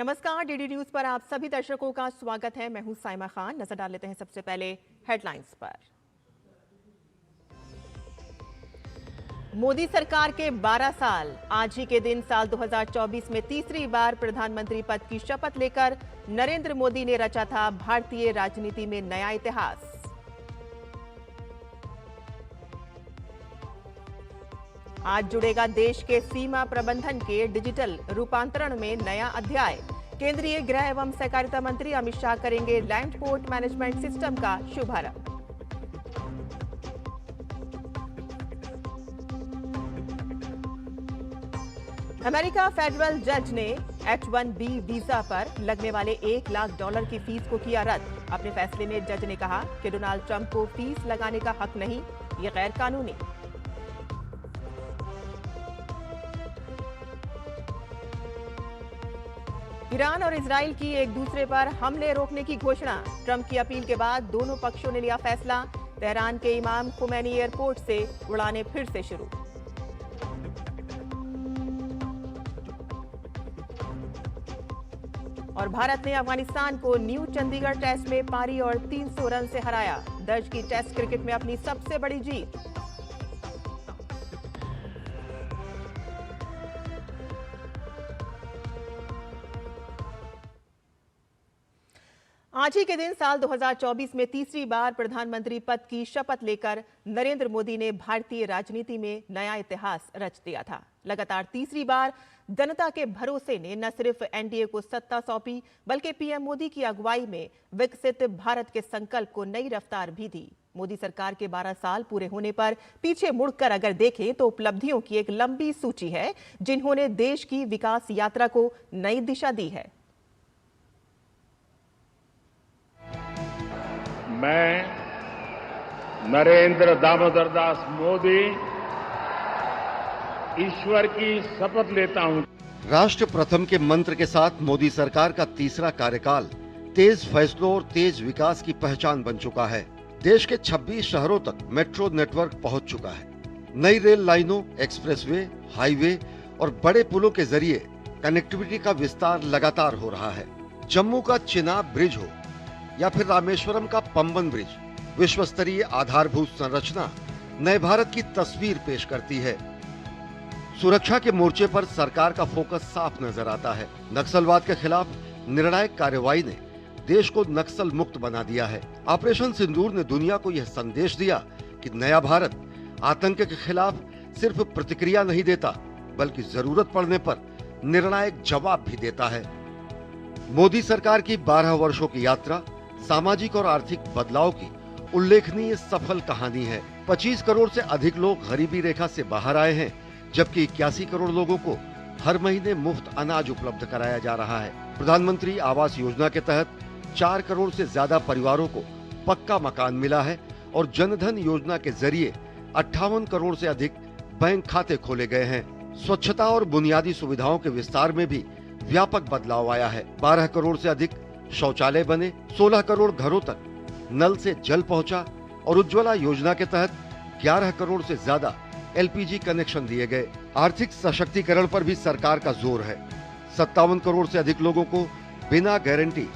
नमस्कार, DD news पर आप सभी दर्शकों का स्वागत है। मैं हूं साइमा खान। नजर डाल लेते हैं सबसे पहले हेडलाइंस पर। मोदी सरकार के 12 साल। आज ही के दिन साल 2024 में तीसरी बार प्रधानमंत्री पद की शपथ लेकर नरेंद्र मोदी ने रचा था भारतीय राजनीति में नया इतिहास। आज जुड़ेगा देश के सीमा प्रबंधन के डिजिटल रूपांतरण में नया अध्याय। केंद्रीय गृह एवं सहकारिता मंत्री अमित शाह करेंगे लैंड पोर्ट मैनेजमेंट सिस्टम का शुभारंभ। अमेरिका फेडरल जज ने H-1B वीजा पर लगने वाले $1 लाख की फीस को किया रद्द। अपने फैसले में जज ने कहा कि डोनाल्ड ट्रंप को फीस लगाने का हक नहीं, ये गैर कानूनी। ईरान और इजराइल की एक दूसरे पर हमले रोकने की घोषणा। ट्रंप की अपील के बाद दोनों पक्षों ने लिया फैसला। तेहरान के इमाम खुमैनी एयरपोर्ट से उड़ानें फिर से शुरू। और भारत ने अफगानिस्तान को न्यू चंडीगढ़ टेस्ट में पारी और 300 रन से हराया। दर्ज की टेस्ट क्रिकेट में अपनी सबसे बड़ी जीत। आज ही के दिन साल 2024 में तीसरी बार प्रधानमंत्री पद की शपथ लेकर नरेंद्र मोदी ने भारतीय राजनीति में नया इतिहास रच दिया था। लगातार तीसरी बार जनता के भरोसे ने न सिर्फ एनडीए को सत्ता सौंपी, बल्कि पीएम मोदी की अगुवाई में विकसित भारत के संकल्प को नई रफ्तार भी दी। मोदी सरकार के 12 साल पूरे होने पर पीछे मुड़कर अगर देखें तो उपलब्धियों की एक लंबी सूची है, जिन्होंने देश की विकास यात्रा को नई दिशा दी है। मैं नरेंद्र दामोदर दास मोदी ईश्वर की शपथ लेता हूं। राष्ट्र प्रथम के मंत्र के साथ मोदी सरकार का तीसरा कार्यकाल तेज फैसलों और तेज विकास की पहचान बन चुका है। देश के 26 शहरों तक मेट्रो नेटवर्क पहुंच चुका है। नई रेल लाइनों, एक्सप्रेसवे, हाईवे और बड़े पुलों के जरिए कनेक्टिविटी का विस्तार लगातार हो रहा है। जम्मू का चिनाब ब्रिज हो या फिर रामेश्वरम का पंबन ब्रिज, विश्व स्तरीय आधारभूत संरचना नए भारत की तस्वीर पेश करती है। सुरक्षा के मोर्चे पर सरकार का फोकस साफ नजर आता है। नक्सलवाद के खिलाफ निर्णायक कार्रवाई ने देश को नक्सल मुक्त बना दिया है। ऑपरेशन सिंदूर ने दुनिया को यह संदेश दिया कि नया भारत आतंक के खिलाफ सिर्फ प्रतिक्रिया नहीं देता, बल्कि जरूरत पड़ने पर निर्णायक जवाब भी देता है। मोदी सरकार की 12 वर्षों की यात्रा सामाजिक और आर्थिक बदलाव की उल्लेखनीय सफल कहानी है। 25 करोड़ से अधिक लोग गरीबी रेखा से बाहर आए हैं, जबकि 81 करोड़ लोगों को हर महीने मुफ्त अनाज उपलब्ध कराया जा रहा है। प्रधानमंत्री आवास योजना के तहत 4 करोड़ से ज्यादा परिवारों को पक्का मकान मिला है और जनधन योजना के जरिए 58 करोड़ से अधिक बैंक खाते खोले गए हैं। स्वच्छता और बुनियादी सुविधाओं के विस्तार में भी व्यापक बदलाव आया है। 12 करोड़ से अधिक शौचालय बने, 16 करोड़ घरों तक नल से जल पहुंचा और उज्ज्वला योजना के तहत 11 करोड़ से ज्यादा एलपीजी कनेक्शन दिए गए। आर्थिक सशक्तिकरण पर भी सरकार का जोर है। 57 करोड़ से अधिक लोगों को बिना गारंटी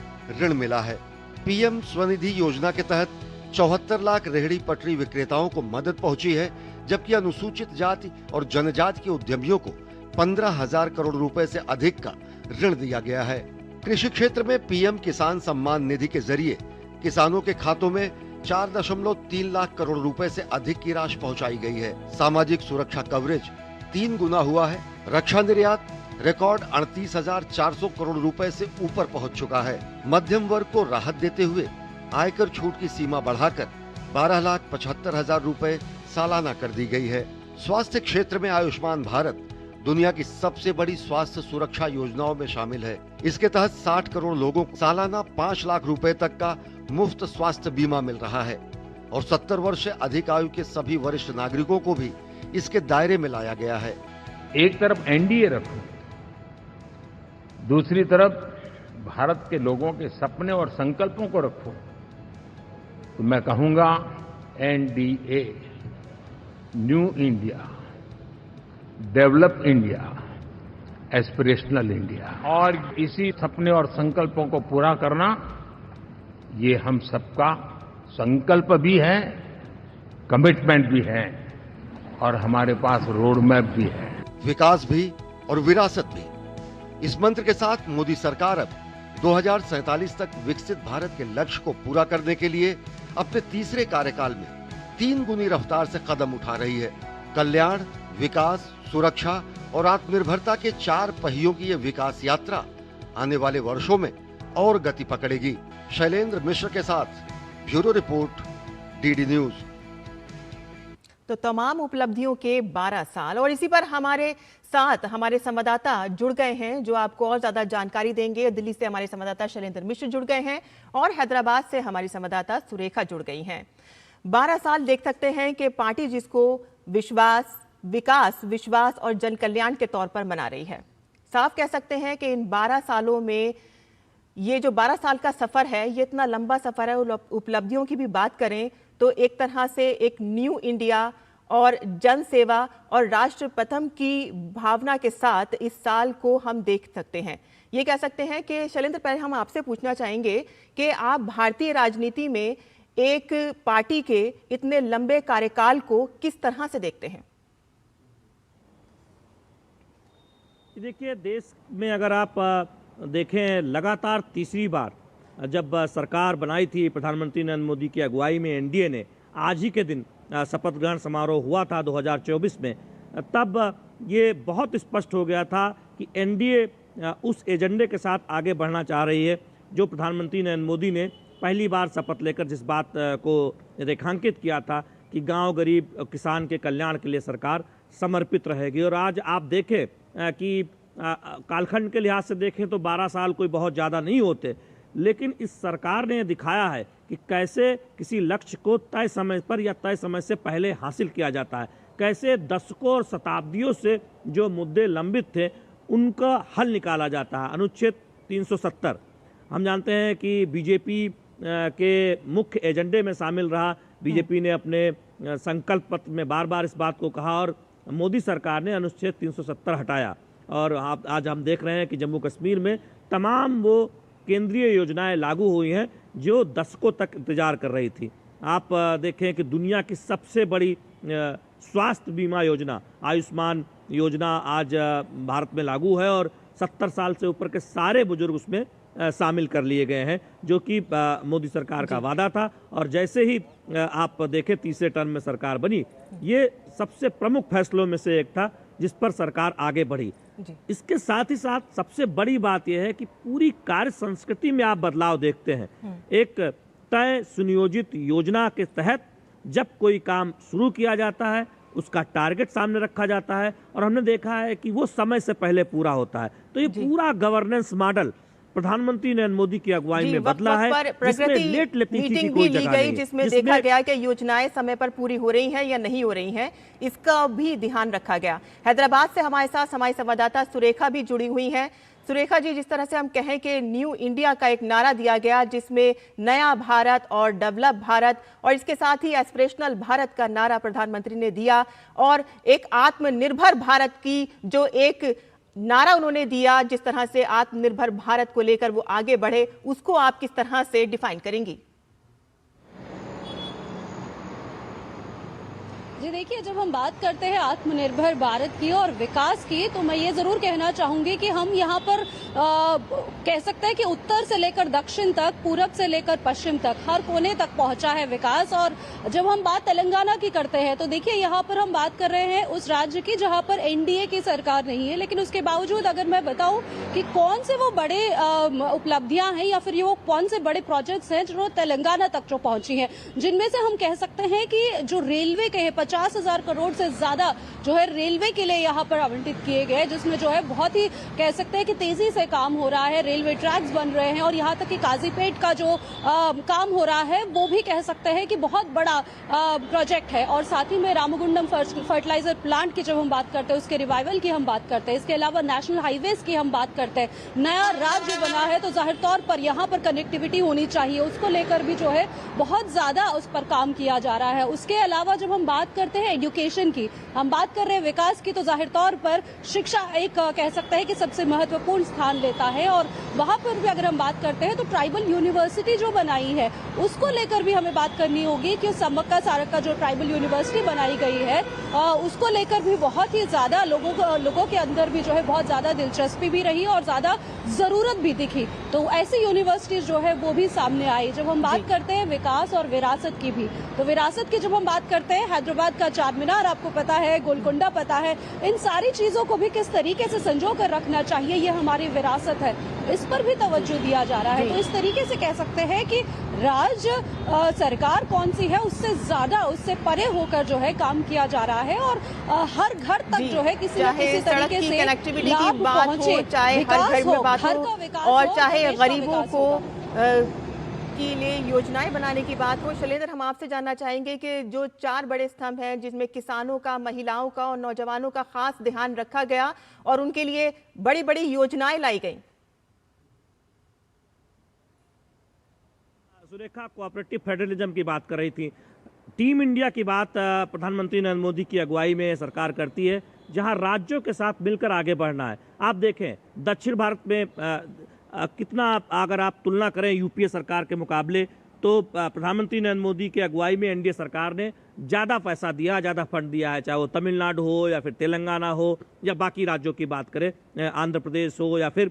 ऋण मिला है। पीएम स्वनिधि योजना के तहत 74 लाख रेहड़ी पटरी विक्रेताओं को मदद पहुंची है, जबकि अनुसूचित जाति और जनजाति के उद्यमियों को 15,000 करोड़ रुपए से अधिक का ऋण दिया गया है। कृषि क्षेत्र में पीएम किसान सम्मान निधि के जरिए किसानों के खातों में 4.3 लाख करोड़ रुपए से अधिक की राशि पहुंचाई गई है। सामाजिक सुरक्षा कवरेज 3 गुना हुआ है। रक्षा निर्यात रिकॉर्ड 38,400 करोड़ रुपए से ऊपर पहुंच चुका है। मध्यम वर्ग को राहत देते हुए आयकर छूट की सीमा बढ़ाकर 12,75,000 रुपए सालाना कर दी गई है। स्वास्थ्य क्षेत्र में आयुष्मान भारत दुनिया की सबसे बड़ी स्वास्थ्य सुरक्षा योजनाओं में शामिल है। इसके तहत 60 करोड़ लोगों को सालाना 5 लाख रुपए तक का मुफ्त स्वास्थ्य बीमा मिल रहा है और 70 वर्ष से अधिक आयु के सभी वरिष्ठ नागरिकों को भी इसके दायरे में लाया गया है। एक तरफ एनडीए रखो, दूसरी तरफ भारत के लोगों के सपने और संकल्पों को रखो, तो मैं कहूंगा NDA, new India, develop India, aspirational India. और इसी सपने और संकल्पों को पूरा करना ये हम सबका संकल्प भी है, कमिटमेंट भी है और हमारे पास रोड मैप भी है। विकास भी और विरासत भी, इस मंत्र के साथ मोदी सरकार अब 2047 तक विकसित भारत के लक्ष्य को पूरा करने के लिए अपने तीसरे कार्यकाल में 3 गुनी रफ्तार से कदम उठा रही है। कल्याण, विकास, सुरक्षा और आत्मनिर्भरता के 4 पहियों की ये विकास यात्रा आने वाले वर्षों में और गति पकड़ेगी। शैलेंद्र मिश्र के साथ ब्यूरो रिपोर्ट, डीडी न्यूज। तो तमाम उपलब्धियों के 12 साल और इसी पर हमारे साथ हमारे संवाददाता जुड़ गए हैं जो आपको और ज्यादा जानकारी देंगे। दिल्ली से हमारे संवाददाता शैलेंद्र मिश्र जुड़ गए हैं और हैदराबाद से हमारी संवाददाता सुरेखा जुड़ गई हैं। 12 साल देख सकते हैं कि पार्टी जिसको विश्वास, विकास, विश्वास और जन कल्याण के तौर पर मना रही है। साफ कह सकते हैं कि इन 12 सालों में ये जो 12 साल का सफर है, ये इतना लंबा सफर है। उपलब्धियों की भी बात करें तो एक तरह से एक न्यू इंडिया और जन सेवा और राष्ट्र प्रथम की भावना के साथ इस साल को हम देख सकते हैं। ये कह सकते हैं कि शैलेंद्र, पहले हम आपसे पूछना चाहेंगे कि आप भारतीय राजनीति में एक पार्टी के इतने लंबे कार्यकाल को किस तरह से देखते हैं? देखिए, देश में अगर आप देखें, लगातार तीसरी बार जब सरकार बनाई थी प्रधानमंत्री नरेंद्र मोदी की अगुवाई में एनडीए ने, आज ही के दिन शपथ ग्रहण समारोह हुआ था 2024 में, तब ये बहुत स्पष्ट हो गया था कि एनडीए उस एजेंडे के साथ आगे बढ़ना चाह रही है जो प्रधानमंत्री नरेंद्र मोदी ने पहली बार शपथ लेकर जिस बात को रेखांकित किया था कि गांव, गरीब, किसान के कल्याण के लिए सरकार समर्पित रहेगी। और आज आप देखें कि कालखंड के लिहाज से देखें तो 12 साल कोई बहुत ज़्यादा नहीं होते, लेकिन इस सरकार ने दिखाया है कि कैसे किसी लक्ष्य को तय समय पर या तय समय से पहले हासिल किया जाता है, कैसे दशकों और शताब्दियों से जो मुद्दे लंबित थे उनका हल निकाला जाता है। अनुच्छेद 370 हम जानते हैं कि बीजेपी के मुख्य एजेंडे में शामिल रहा। बीजेपी ने अपने संकल्प पत्र में बार बार इस बात को कहा और मोदी सरकार ने अनुच्छेद 370 हटाया। और आज हम देख रहे हैं कि जम्मू कश्मीर में तमाम वो केंद्रीय योजनाएं लागू हुई हैं जो दशकों तक इंतजार कर रही थी। आप देखें कि दुनिया की सबसे बड़ी स्वास्थ्य बीमा योजना आयुष्मान योजना आज भारत में लागू है और 70 साल से ऊपर के सारे बुजुर्ग उसमें शामिल कर लिए गए हैं, जो कि मोदी सरकार का वादा था। और जैसे ही आप देखें तीसरे टर्म में सरकार बनी, ये सबसे प्रमुख फैसलों में से एक था जिस पर सरकार आगे बढ़ी। इसके साथ ही साथ सबसे बड़ी बात यह है कि पूरी कार्य संस्कृति में आप बदलाव देखते हैं। एक तय सुनियोजित योजना के तहत जब कोई काम शुरू किया जाता है उसका टारगेट सामने रखा जाता है और हमने देखा है कि वो समय से पहले पूरा होता है। तो ये पूरा गवर्नेंस मॉडल प्रधानमंत्री नरेंद्र मोदी की अगुवाई में बदला है, जिसमें लेट लेती की कोई जगह नहीं, जिसमें देखा गया कि योजनाएं समय पर पूरी हो रही हैं या नहीं हो रही हैं, इसका भी ध्यान रखा गया। हैदराबाद से हमारे साथ हमारी संवाददाता सुरेखा भी जुड़ी हुई हैं। सुरेखा जी, जिस तरह से हम कहें कि न्यू इंडिया का एक नारा दिया गया जिसमें नया भारत और डेवलप भारत और इसके साथ ही एस्पिरेशनल भारत का नारा प्रधानमंत्री ने दिया और एक आत्मनिर्भर भारत की जो एक नारा उन्होंने दिया, जिस तरह से आत्मनिर्भर भारत को लेकर वो आगे बढ़े, उसको आप किस तरह से डिफाइन करेंगी? जी देखिए, जब हम बात करते हैं आत्मनिर्भर भारत की और विकास की, तो मैं ये जरूर कहना चाहूंगी कि हम यहाँ पर कह सकते हैं कि उत्तर से लेकर दक्षिण तक, पूरब से लेकर पश्चिम तक, हर कोने तक पहुंचा है विकास। और जब हम बात तेलंगाना की करते हैं तो देखिए यहाँ पर हम बात कर रहे हैं उस राज्य की जहाँ पर एनडीए की सरकार नहीं है, लेकिन उसके बावजूद अगर मैं बताऊं कि कौन से वो बड़े उपलब्धियां हैं या फिर वो कौन से बड़े प्रोजेक्ट्स हैं जो तेलंगाना तक जो पहुंची है, जिनमें से हम कह सकते हैं कि जो रेलवे के 50,000 करोड़ से ज्यादा जो है रेलवे के लिए यहाँ पर आवंटित किए गए, जिसमें जो है बहुत ही कह सकते हैं कि तेजी से काम हो रहा है, रेलवे ट्रैक्स बन रहे हैं और यहाँ तक कि काजीपेट का जो काम हो रहा है वो भी कह सकते हैं कि बहुत बड़ा प्रोजेक्ट है। और साथ ही में रामगुंडम फर्टिलाइजर प्लांट की जब हम बात करते हैं उसके रिवाइवल की हम बात करते हैं, इसके अलावा नेशनल हाईवेज की हम बात करते हैं। नया राज्य बना है तो जाहिर तौर पर यहाँ पर कनेक्टिविटी होनी चाहिए, उसको लेकर भी जो है बहुत ज्यादा उस पर काम किया जा रहा है। उसके अलावा जब हम बात करते हैं एजुकेशन की, हम बात कर रहे हैं विकास की, तो जाहिर तौर पर शिक्षा एक कह सकते हैं कि सबसे महत्वपूर्ण स्थान लेता है। और वहां पर भी अगर हम बात करते हैं तो ट्राइबल यूनिवर्सिटी जो बनाई है उसको लेकर भी हमें बात करनी होगी कि सम्मक्का सारक्का जो ट्राइबल यूनिवर्सिटी बनाई गई है उसको लेकर भी बहुत ही ज्यादा लोगों के अंदर भी जो है बहुत ज्यादा दिलचस्पी भी रही और ज्यादा जरूरत भी दिखी। तो ऐसी यूनिवर्सिटीज जो है वो भी सामने आई। जब हम बात करते हैं विकास और विरासत की भी, तो विरासत की जब हम बात करते हैं, हैदराबाद का चार मीनार आपको पता है, गोलकुंडा पता है, इन सारी चीजों को भी किस तरीके से संजो कर रखना चाहिए, ये हमारी विरासत है, इस पर भी तवज्जो दिया जा रहा है। तो इस तरीके से कह सकते हैं कि राज्य सरकार कौन सी है उससे ज्यादा, उससे परे होकर जो है काम किया जा रहा है और हर घर तक जो है किसी न किसी तरीके से कनेक्टिविटी की बात हो, चाहे हर घर में बात हो, और चाहे गरीबों को के लिए योजनाएं बनाने की बात हो। शैलेंद्र, हम आपसे जानना चाहेंगे कि जो 4 बड़े स्तंभ हैं जिसमें किसानों का, महिलाओं का और नौजवानों का खास ध्यान रखा गया और उनके लिए बड़ी बड़ी योजनाएं लाई गई। सुरेखा कोऑपरेटिव फेडरलिज्म की बात कर रही थी। टीम इंडिया की बात प्रधानमंत्री नरेंद्र मोदी की अगुवाई में सरकार करती है, जहां राज्यों के साथ मिलकर आगे बढ़ना है। आप देखें दक्षिण भारत में कितना, अगर आप तुलना करें यूपीए सरकार के मुकाबले, तो प्रधानमंत्री नरेंद्र मोदी की अगुवाई में एनडीए सरकार ने ज़्यादा पैसा दिया, ज़्यादा फंड दिया है, चाहे वो तमिलनाडु हो या फिर तेलंगाना हो या बाकी राज्यों की बात करें, आंध्र प्रदेश हो या फिर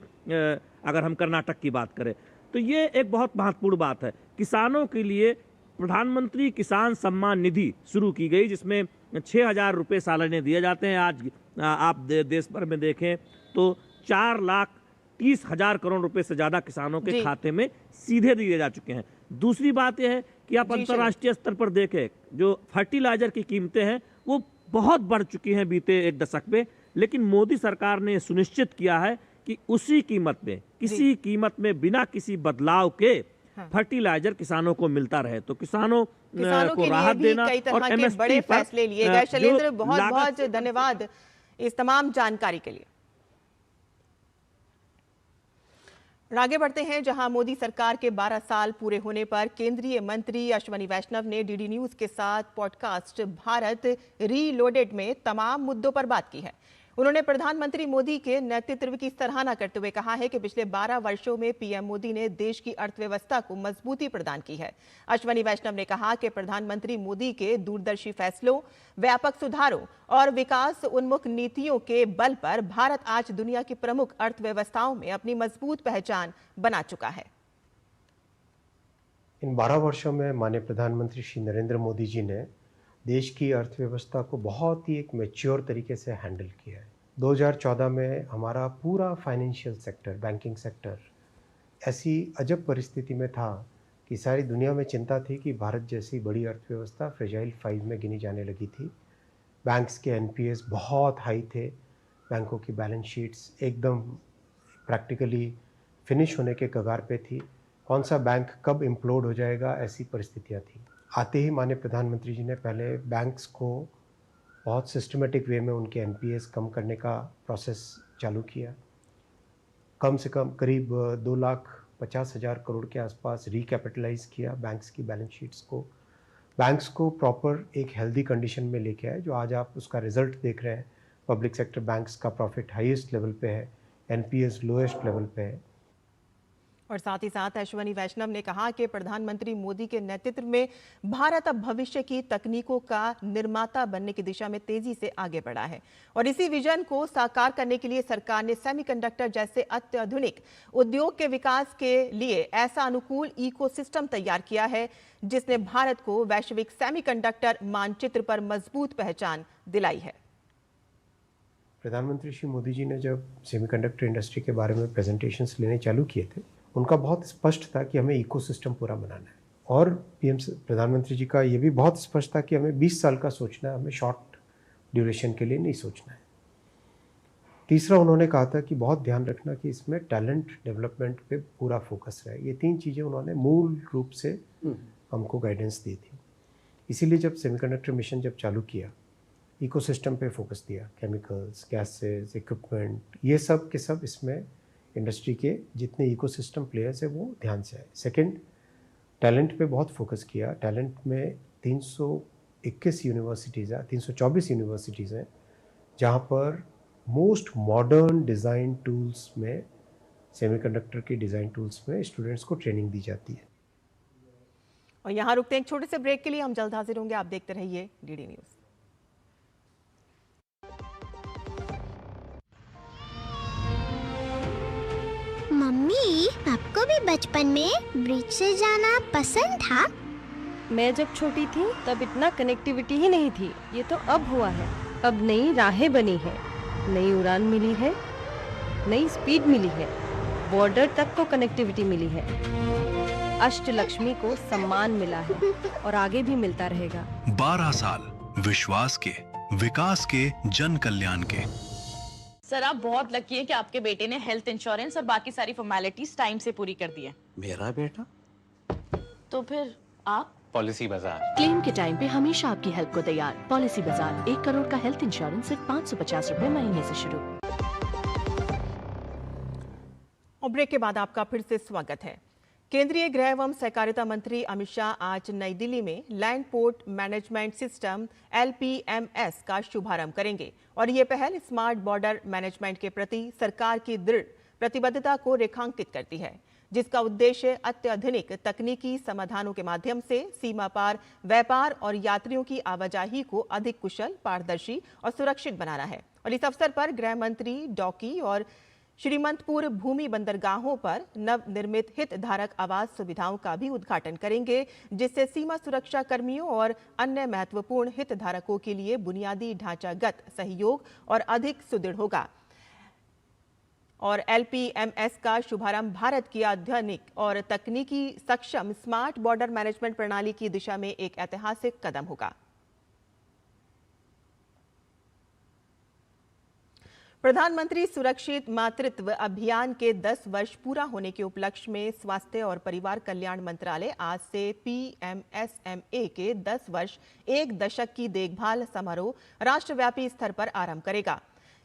अगर हम कर्नाटक की बात करें। तो ये एक बहुत महत्वपूर्ण बात है। किसानों के लिए प्रधानमंत्री किसान सम्मान निधि शुरू की गई, जिसमें 6,000 रुपये सालाना दिए जाते हैं। आज आप देश भर में देखें तो 4,30,000 करोड़ रुपए से ज़्यादा किसानों के खाते में सीधे दिए जा चुके हैं। दूसरी बात यह है कि आप अंतर्राष्ट्रीय स्तर पर देखें, जो फर्टिलाइजर की कीमतें हैं वो बहुत बढ़ चुकी हैं बीते एक दशक में, लेकिन मोदी सरकार ने सुनिश्चित किया है कि उसी कीमत में, किसी कीमत में, बिना किसी बदलाव के फर्टिलाइजर किसानों को मिलता रहे। तो किसानों को राहत देना और एमएसपी बड़े फैसले लिए गए। शैलेंद्र, बहुत बहुत धन्यवाद इस तमाम जानकारी के लिए। आगे बढ़ते हैं, जहां मोदी सरकार के 12 साल पूरे होने पर केंद्रीय मंत्री अश्वनी वैष्णव ने डीडी न्यूज के साथ पॉडकास्ट भारत रीलोडेड में तमाम मुद्दों पर बात की है। उन्होंने प्रधानमंत्री मोदी के नेतृत्व की सराहना करते हुए कहा है कि पिछले 12 वर्षों में पीएम मोदी ने देश की अर्थव्यवस्था को मजबूती प्रदान की है। अश्वनी वैष्णव ने कहा कि प्रधानमंत्री मोदी के दूरदर्शी फैसलों, व्यापक सुधारों और विकास उन्मुख नीतियों के बल पर भारत आज दुनिया की प्रमुख अर्थव्यवस्थाओं में अपनी मजबूत पहचान बना चुका है। इन 12 वर्षों में माननीय प्रधानमंत्री श्री नरेंद्र मोदी जी ने देश की अर्थव्यवस्था को बहुत ही एक मैच्योर तरीके से हैंडल किया है। 2014 में हमारा पूरा फाइनेंशियल सेक्टर, बैंकिंग सेक्टर ऐसी अजब परिस्थिति में था कि सारी दुनिया में चिंता थी कि भारत जैसी बड़ी अर्थव्यवस्था फ्रेजाइल 5 में गिनी जाने लगी थी। बैंक्स के एनपीएस बहुत हाई थे, बैंकों की बैलेंस शीट्स एकदम प्रैक्टिकली फिनिश होने के कगार पे थी। कौन सा बैंक कब इम्प्लोड हो जाएगा, ऐसी परिस्थितियाँ थी। आते ही माननीय प्रधानमंत्री जी ने पहले बैंक्स को बहुत सिस्टमेटिक वे में उनके एनपीएस कम करने का प्रोसेस चालू किया। कम से कम करीब 2,50,000 करोड़ के आसपास रिकैपिटलाइज किया बैंक्स की बैलेंस शीट्स को। बैंक्स को प्रॉपर एक हेल्दी कंडीशन में लेके आए, जो आज आप उसका रिजल्ट देख रहे हैं। पब्लिक सेक्टर बैंक्स का प्रॉफिट हाईएस्ट लेवल पे है, एनपीएस लोएस्ट लेवल पे है। और साथ ही साथ अश्वनी वैष्णव ने कहा कि प्रधानमंत्री मोदी के नेतृत्व में भारत अब भविष्य की तकनीकों का निर्माता बनने की दिशा में तेजी से आगे बढ़ा है और इसी विजन को साकार करने के लिए सरकार ने सेमीकंडक्टर जैसे अत्याधुनिक उद्योग के विकास के लिए ऐसा अनुकूल इकोसिस्टम तैयार किया है जिसने भारत को वैश्विक सेमीकंडक्टर मानचित्र पर मजबूत पहचान दिलाई है। प्रधानमंत्री श्री मोदी जी ने जब सेमीकंडक्टर इंडस्ट्री के बारे में प्रेजेंटेशंस लेने चालू किए थे, उनका बहुत स्पष्ट था कि हमें इकोसिस्टम पूरा बनाना है। और पीएम प्रधानमंत्री जी का ये भी बहुत स्पष्ट था कि हमें 20 साल का सोचना है, हमें शॉर्ट ड्यूरेशन के लिए नहीं सोचना है। तीसरा उन्होंने कहा था कि बहुत ध्यान रखना कि इसमें टैलेंट डेवलपमेंट पे पूरा फोकस रहे। ये 3 चीज़ें उन्होंने मूल रूप से हमको गाइडेंस दी थी। इसीलिए जब सेमीकंडक्टर मिशन जब चालू किया, इकोसिस्टम पे फोकस दिया, केमिकल्स, गैसेस, इक्विपमेंट, ये सब के सब इसमें इंडस्ट्री के जितने इकोसिस्टम प्लेयर्स हैं वो ध्यान से आए। सेकंड, टैलेंट पे बहुत फोकस किया। टैलेंट में 300 321 यूनिवर्सिटीज़ हैं, 324 यूनिवर्सिटीज़ हैं, जहाँ पर मोस्ट मॉडर्न डिज़ाइन टूल्स में, सेमीकंडक्टर के डिज़ाइन टूल्स में स्टूडेंट्स को ट्रेनिंग दी जाती है। और यहाँ रुकते हैं एक छोटे से ब्रेक के लिए, हम जल्द हाजिर होंगे। आप देखते रहिए डीडी न्यूज़। मम्मी, आपको भी बचपन में ब्रिज से जाना पसंद था? मैं जब छोटी थी तब इतना कनेक्टिविटी ही नहीं थी। ये तो अब हुआ है। अब नई राहें बनी हैं, नई उड़ान मिली है, नई स्पीड मिली है, बॉर्डर तक को कनेक्टिविटी मिली है। अष्टलक्ष्मी को सम्मान मिला है और आगे भी मिलता रहेगा। 12 साल विश्वास के, विकास के, जन कल्याण के। सर, आप बहुत लकी हैं कि आपके बेटे ने हेल्थ इंश्योरेंस और बाकी सारी फॉर्मेलिटीज टाइम से पूरी कर दी है। मेरा बेटा? तो फिर आप? पॉलिसी बाजार। क्लेम के टाइम पे हमेशा आपकी हेल्प को तैयार। पॉलिसी बाजार, 1 करोड़ का हेल्थ इंश्योरेंस सिर्फ 550 रुपए महीने से शुरू। और ब्रेक के बाद आपका फिर से स्वागत है। केंद्रीय गृह एवं सहकारिता मंत्री अमित शाह आज नई दिल्ली में land port management system LPMS का शुभारंभ करेंगे और ये पहल स्मार्ट बॉर्डर मैनेजमेंट के प्रति सरकार की दृढ़ प्रतिबद्धता को रेखांकित करती है, जिसका उद्देश्य अत्याधुनिक तकनीकी समाधानों के माध्यम से सीमा पार व्यापार और यात्रियों की आवाजाही को अधिक कुशल, पारदर्शी और सुरक्षित बनाना है। और इस अवसर पर गृह मंत्री डॉकी और श्रीमंतपुर भूमि बंदरगाहों पर नवनिर्मित हितधारक आवास सुविधाओं का भी उद्घाटन करेंगे, जिससे सीमा सुरक्षा कर्मियों और अन्य महत्वपूर्ण हितधारकों के लिए बुनियादी ढांचागत सहयोग और अधिक सुदृढ़ होगा। और LPMS का शुभारंभ भारत की आधुनिक और तकनीकी सक्षम स्मार्ट बॉर्डर मैनेजमेंट प्रणाली की दिशा में एक ऐतिहासिक कदम होगा। प्रधानमंत्री सुरक्षित मातृत्व अभियान के 10 वर्ष पूरा होने के उपलक्ष्य में स्वास्थ्य और परिवार कल्याण मंत्रालय आज से PMSMA के 10 वर्ष 1 दशक की देखभाल समारोह राष्ट्रव्यापी स्तर पर आरंभ करेगा।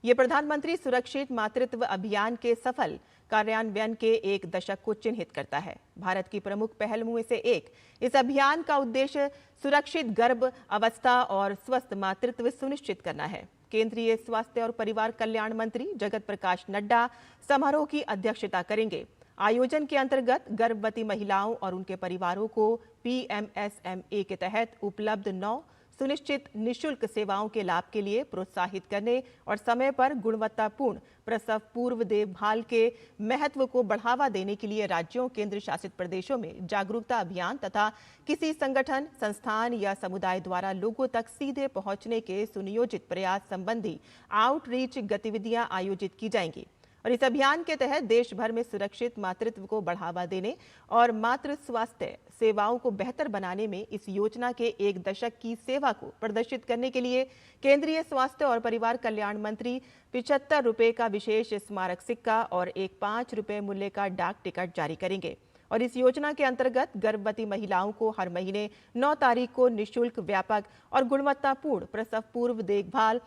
ये प्रधानमंत्री सुरक्षित मातृत्व अभियान के सफल कार्यान्वयन के 1 दशक को चिन्हित करता है। भारत की प्रमुख पहलों में से एक इस अभियान का उद्देश्य सुरक्षित गर्भ अवस्था और स्वस्थ मातृत्व सुनिश्चित करना है। केंद्रीय स्वास्थ्य और परिवार कल्याण मंत्री जगत प्रकाश नड्डा समारोह की अध्यक्षता करेंगे। आयोजन के अंतर्गत गर्भवती महिलाओं और उनके परिवारों को PMSMA के तहत उपलब्ध 9 सुनिश्चित निशुल्क सेवाओं के लाभ के लिए प्रोत्साहित करने और समय पर गुणवत्तापूर्ण प्रसव पूर्व देखभाल के महत्व को बढ़ावा देने के लिए राज्यों, केंद्र शासित प्रदेशों में जागरूकता अभियान तथा किसी संगठन, संस्थान या समुदाय द्वारा लोगों तक सीधे पहुंचने के सुनियोजित प्रयास संबंधी आउटरीच गतिविधियां आयोजित की जाएंगी। और इस अभियान के तहत देश भर में सुरक्षित मातृत्व को बढ़ावा देने और मातृ स्वास्थ्य सेवाओं को बेहतर बनाने में इस योजना के 1 दशक की सेवा को प्रदर्शित करने के लिए केंद्रीय स्वास्थ्य और परिवार कल्याण मंत्री 75 रुपए का विशेष स्मारक सिक्का और एक 5 रुपए मूल्य का डाक टिकट जारी करेंगे। और इस योजना के अंतर्गत गर्भवती महिलाओं को हर महीने 9 तारीख को निःशुल्क, व्यापक और गुणवत्तापूर्ण प्रसव पूर्व देखभाल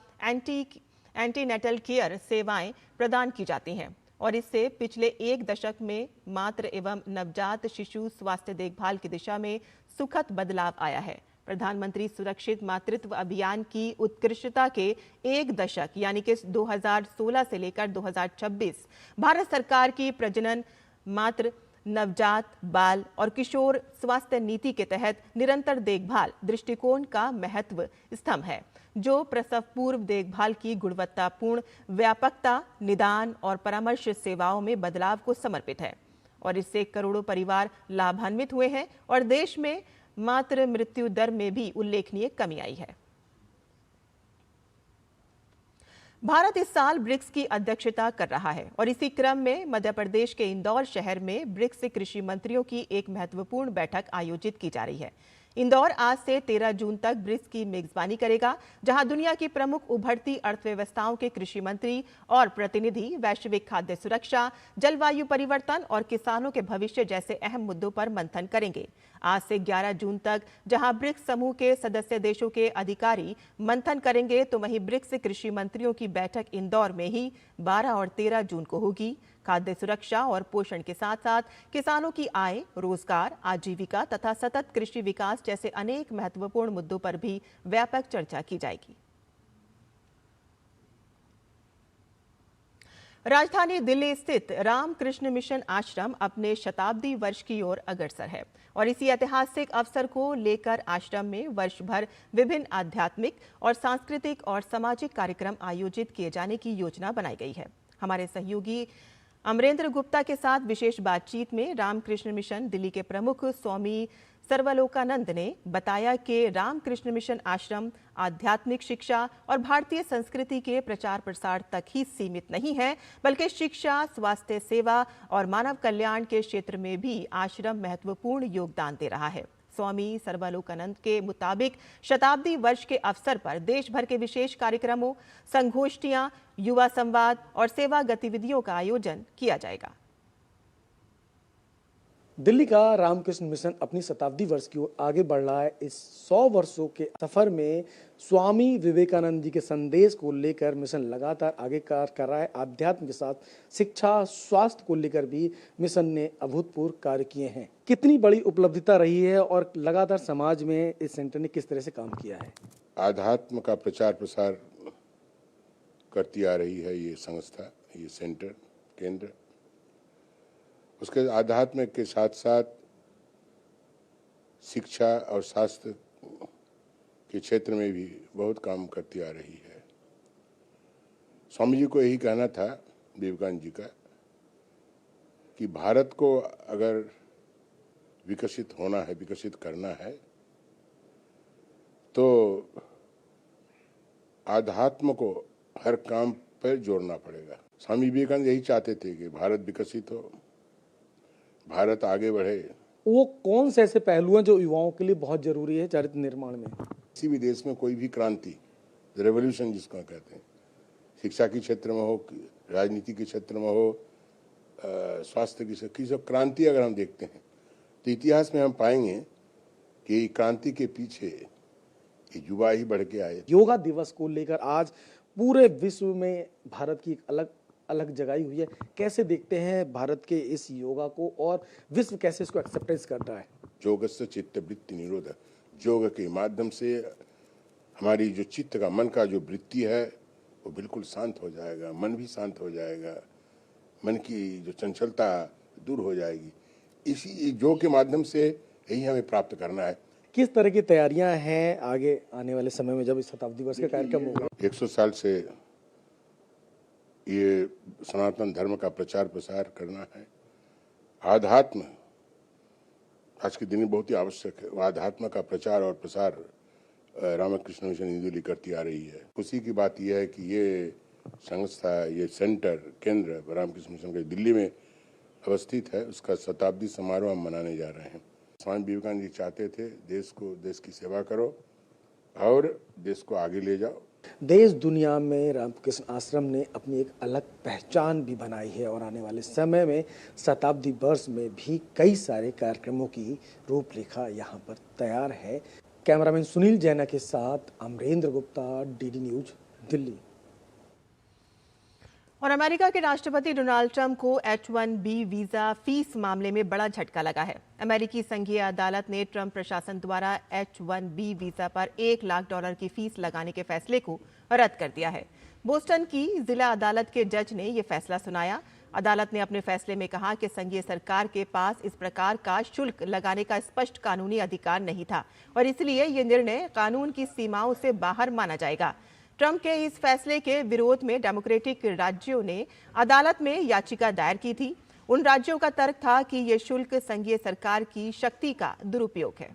एंटीनेटल केयर सेवाएं प्रदान की जाती हैं। और इससे पिछले 1 दशक में मातृ एवं नवजात शिशु स्वास्थ्य देखभाल की दिशा में सुखद बदलाव आया है। प्रधानमंत्री सुरक्षित मातृत्व अभियान की उत्कृष्टता के 1 दशक यानी कि 2016 से लेकर 2026 भारत सरकार की प्रजनन, मातृ, नवजात, बाल और किशोर स्वास्थ्य नीति के तहत निरंतर देखभाल दृष्टिकोण का महत्व स्तंभ है, जो प्रसव पूर्व देखभाल की गुणवत्तापूर्ण व्यापकता, निदान और परामर्श सेवाओं में बदलाव को समर्पित है। और इससे करोड़ों परिवार लाभान्वित हुए हैं और देश में मातृ मृत्यु दर में भी उल्लेखनीय कमी आई है। भारत इस साल ब्रिक्स की अध्यक्षता कर रहा है और इसी क्रम में मध्य प्रदेश के इंदौर शहर में ब्रिक्स कृषि मंत्रियों की एक महत्वपूर्ण बैठक आयोजित की जा रही है। इंदौर आज से 13 जून तक ब्रिक्स की मेजबानी करेगा, जहां दुनिया की प्रमुख उभरती अर्थव्यवस्थाओं के कृषि मंत्री और प्रतिनिधि वैश्विक खाद्य सुरक्षा, जलवायु परिवर्तन और किसानों के भविष्य जैसे अहम मुद्दों पर मंथन करेंगे। आज से 11 जून तक जहां ब्रिक्स समूह के सदस्य देशों के अधिकारी मंथन करेंगे, तो वहीं ब्रिक्स कृषि मंत्रियों की बैठक इंदौर में ही 12 और 13 जून को होगी। खाद्य सुरक्षा और पोषण के साथ साथ किसानों की आय, रोजगार, आजीविका तथा सतत कृषि विकास जैसे अनेक महत्वपूर्ण मुद्दों पर भी व्यापक चर्चा की जाएगी। राजधानी दिल्ली स्थित रामकृष्ण मिशन आश्रम अपने शताब्दी वर्ष की ओर अग्रसर है और इसी ऐतिहासिक अवसर को लेकर आश्रम में वर्ष भर विभिन्न आध्यात्मिक और सांस्कृतिक और सामाजिक कार्यक्रम आयोजित किए जाने की योजना बनाई गई है। हमारे सहयोगी अमरेंद्र गुप्ता के साथ विशेष बातचीत में रामकृष्ण मिशन दिल्ली के प्रमुख स्वामी सर्वलोकानंद ने बताया कि रामकृष्ण मिशन आश्रम आध्यात्मिक शिक्षा और भारतीय संस्कृति के प्रचार प्रसार तक ही सीमित नहीं है, बल्कि शिक्षा, स्वास्थ्य सेवा और मानव कल्याण के क्षेत्र में भी आश्रम महत्वपूर्ण योगदान दे रहा है। स्वामी सर्वलोकानंद के मुताबिक शताब्दी वर्ष के अवसर पर देश भर के विशेष कार्यक्रमों, संगोष्ठियां, युवा संवाद और सेवा गतिविधियों का आयोजन किया जाएगा। दिल्ली का रामकृष्ण मिशन अपनी शताब्दी वर्ष की ओर आगे बढ़ रहा है। इस 100 वर्षों के सफर में स्वामी विवेकानंद जी के संदेश को लेकर मिशन लगातार आगे कार्य कर रहा है। आध्यात्म के साथ शिक्षा, स्वास्थ्य को लेकर भी मिशन ने अभूतपूर्व कार्य किए हैं। कितनी बड़ी उपलब्धिता रही है और लगातार समाज में इस सेंटर ने किस तरह से काम किया है? आध्यात्म का प्रचार प्रसार करती आ रही है ये संस्था, ये सेंटर, केंद्र। उसके आध्यात्म के साथ साथ शिक्षा और स्वास्थ्य के क्षेत्र में भी बहुत काम करती आ रही है। स्वामी जी को यही कहना था, विवेकानंद जी का, कि भारत को अगर विकसित होना है, विकसित करना है, तो आध्यात्म को हर काम पर जोड़ना पड़ेगा। स्वामी विवेकानंद यही चाहते थे कि भारत विकसित हो, भारत आगे बढ़े। वो कौन से ऐसे पहलू हैं जो युवाओं के लिए बहुत जरूरी है चरित्र निर्माण में? किसी भी देश में कोई भी क्रांति, रेवोल्यूशन जिसको कहते हैं, शिक्षा के क्षेत्र में हो, राजनीति के क्षेत्र में हो, स्वास्थ्य की सब क्रांति अगर हम देखते हैं तो इतिहास में हम पाएंगे कि क्रांति के पीछे युवा ही बढ़ के आए। योगा दिवस को लेकर आज पूरे विश्व में भारत की एक अलग अलग जगह हुई है। कैसे देखते हैं भारत के इस योगा को और विश्व कैसे इसको एक्सेप्टेंस करता है? योगस्य चित्त वृत्ति निरोध, योग के माध्यम से हमारी जो चित्त का, मन का जो वृत्ति है वो बिल्कुल शांत हो जाएगा, मन भी शांत हो जाएगा, मन की जो चंचलता दूर हो जाएगी। इसी योग के माध्यम से यही हमें प्राप्त करना है। किस तरह की तैयारियां हैं आगे आने वाले समय में जब इस शताब्दी वर्ष का कार्यक्रम होगा? 100 साल से ये सनातन धर्म का प्रचार प्रसार करना है। आध्यात्म आज के दिन में बहुत ही आवश्यक है। आध्यात्म का प्रचार और प्रसार रामकृष्ण मिशन नई दिल्ली करती आ रही है। खुशी की बात यह है कि ये संस्था, ये सेंटर, केंद्र रामकृष्ण मिशन के दिल्ली में अवस्थित है, उसका शताब्दी समारोह हम मनाने जा रहे हैं। स्वामी विवेकानंद जी चाहते थे देश की सेवा करो और देश को आगे ले जाओ। देश दुनिया में रामकृष्ण आश्रम ने अपनी एक अलग पहचान भी बनाई है और आने वाले समय में शताब्दी वर्ष में भी कई सारे कार्यक्रमों की रूपरेखा यहाँ पर तैयार है। कैमरामैन सुनील जैना के साथ अमरेंद्र गुप्ता, डीडी न्यूज, दिल्ली। और अमेरिका के राष्ट्रपति डोनाल्ड ट्रंप को H-1B वीजा फीस मामले में बड़ा झटका लगा है। अमेरिकी संघीय अदालत ने ट्रंप प्रशासन द्वारा H-1B वीजा पर $1 लाख की फीस लगाने के फैसले को रद्द कर दिया है। बोस्टन की जिला अदालत के जज ने यह फैसला सुनाया। अदालत ने अपने फैसले में कहा कि संघीय सरकार के पास इस प्रकार का शुल्क लगाने का स्पष्ट कानूनी अधिकार नहीं था और इसलिए यह निर्णय कानून की सीमाओं से बाहर माना जाएगा। ट्रंप के इस फैसले के विरोध में डेमोक्रेटिक राज्यों ने अदालत में याचिका दायर की थी। उन राज्यों का तर्क था कि यह शुल्क संघीय सरकार की शक्ति का दुरुपयोग है।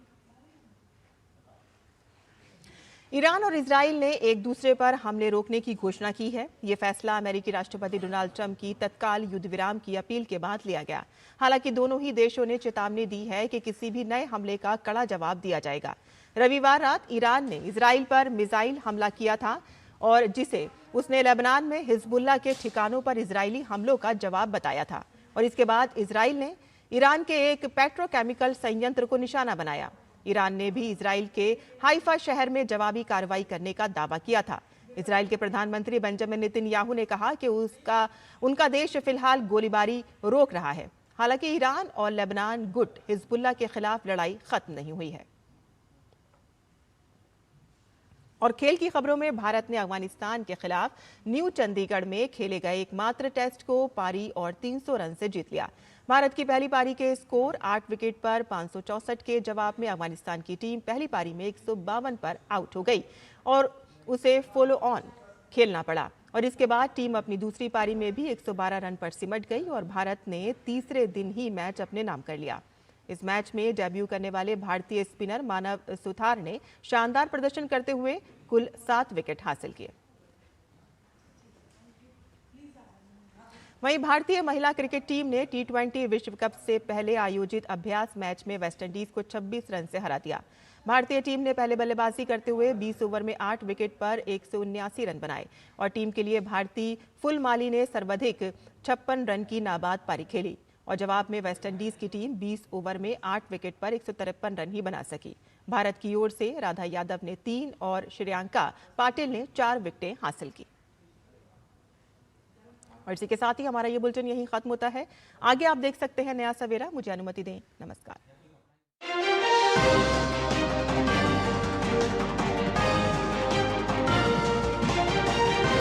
ईरान और इजराइल ने एक दूसरे पर हमले रोकने की घोषणा की है। यह फैसला अमेरिकी राष्ट्रपति डोनाल्ड ट्रंप की तत्काल युद्ध विराम की अपील के बाद लिया गया। हालांकि दोनों ही देशों ने चेतावनी दी है कि किसी भी नए हमले का कड़ा जवाब दिया जाएगा। रविवार रात ईरान ने इजराइल पर मिसाइल हमला किया था और जिसे उसने लेबनान में हिजबुल्लाह के ठिकानों पर इजरायली हमलों का जवाब बताया था और इसके बाद इजराइल ने ईरान के एक पेट्रोकेमिकल संयंत्र को निशाना बनाया। ईरान ने भी इजराइल के हाइफा शहर में जवाबी कार्रवाई करने का दावा किया था। इजराइल के प्रधानमंत्री बेंजामिन नेतन्याहू ने कहा कि उनका देश फिलहाल गोलीबारी रोक रहा है। हालांकि ईरान और लेबनान गुट हिजबुल्लाह के खिलाफ लड़ाई खत्म नहीं हुई है। और खेल की खबरों में भारत ने अफगानिस्तान के खिलाफ न्यू चंडीगढ़ में खेले गए एकमात्र टेस्ट को पारी और 300 रन से जीत लिया। भारत की पहली पारी के स्कोर 8 विकेट पर 564 के जवाब में अफगानिस्तान की टीम पहली पारी में 152 पर आउट हो गई और उसे फॉलो ऑन खेलना पड़ा और इसके बाद टीम अपनी दूसरी पारी में भी 112 रन पर सिमट गई और भारत ने तीसरे दिन ही मैच अपने नाम कर लिया। इस मैच में डेब्यू करने वाले भारतीय स्पिनर मानव सुथार ने शानदार प्रदर्शन करते हुए कुल 7 विकेट हासिल किए। वहीं भारतीय महिला क्रिकेट टीम ने T20 विश्व कप से पहले आयोजित अभ्यास मैच में वेस्टइंडीज को 26 रन से हरा दिया। भारतीय टीम ने पहले बल्लेबाजी करते हुए 20 ओवर में 8 विकेट पर 179 रन बनाए और टीम के लिए भारती फुलमाली ने सर्वाधिक 56 रन की नाबाद पारी खेली और जवाब में वेस्टइंडीज की टीम 20 ओवर में 8 विकेट पर 153 रन ही बना सकी। भारत की ओर से राधा यादव ने 3 और श्रेयांका पाटिल ने 4 विकेटें हासिल की। और इसी के साथ ही हमारा ये बुलेटिन यहीं खत्म होता है। आगे आप देख सकते हैं नया सवेरा। मुझे अनुमति दें। नमस्कार।